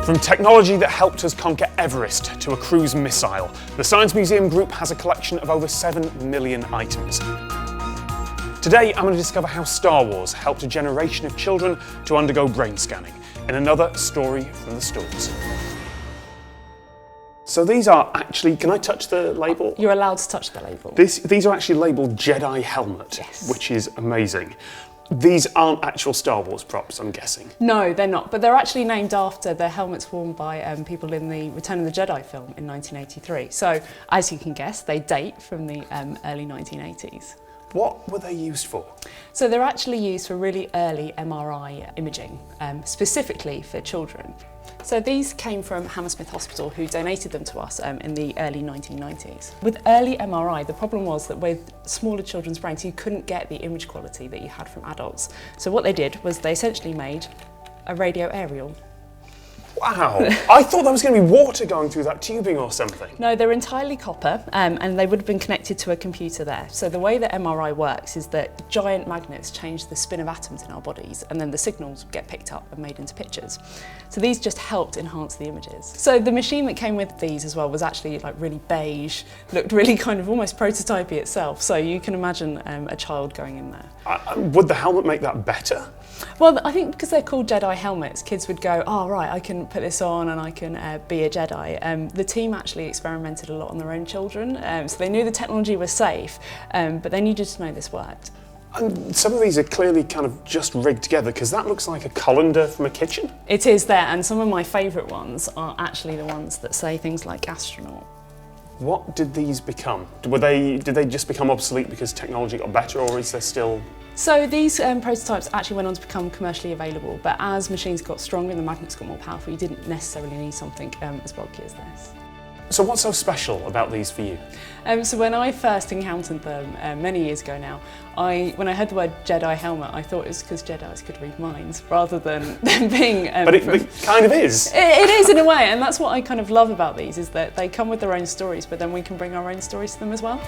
From technology that helped us conquer Everest to a cruise missile, the Science Museum Group has a collection of over 7 million items. Today, I'm going to discover how Star Wars helped a generation of children to undergo brain scanning in another story from the stores. So these are actually, can I touch the label? You're allowed to touch the label. These are actually labelled Jedi helmet, Yes. which is amazing. These aren't actual Star Wars props, I'm guessing. No, they're not, but they're actually named after the helmets worn by people in the Return of the Jedi film in 1983. So, as you can guess, they date from the early 1980s. What were they used for? So they're actually used for really early MRI imaging, specifically for children. So these came from Hammersmith Hospital, who donated them to us in the early 1990s. With early MRI, the problem was that with smaller children's brains, you couldn't get the image quality that you had from adults. So what they did was they essentially made a radio aerial. Wow, I thought there was going to be water going through that tubing or something. No, they're entirely copper, and they would have been connected to a computer there. So the way that MRI works is that giant magnets change the spin of atoms in our bodies, and then the signals get picked up and made into pictures. So these just helped enhance the images. So the machine that came with these as well was actually like really beige, looked really kind of almost prototypey itself. So you can imagine a child going in there. Would the helmet make that better? Well, I think because they're called Jedi helmets, kids would go, oh right, I can put this on and I can be a Jedi. The team actually experimented a lot on their own children, so they knew the technology was safe, but they needed to know this worked. And some of these are clearly kind of just rigged together, because that looks like a colander from a kitchen. It is there, and some of my favourite ones are actually the ones that say things like astronaut. What did these become? Did they just become obsolete because technology got better, or is there still... So these prototypes actually went on to become commercially available, but as machines got stronger and the magnets got more powerful, you didn't necessarily need something as bulky as this. So what's so special about these for you? So when I first encountered them many years ago now, when I heard the word Jedi helmet, I thought it was because Jedis could read minds rather than them being... But it kind of is. It is in a way, and that's what I kind of love about these, is that they come with their own stories, but then we can bring our own stories to them as well.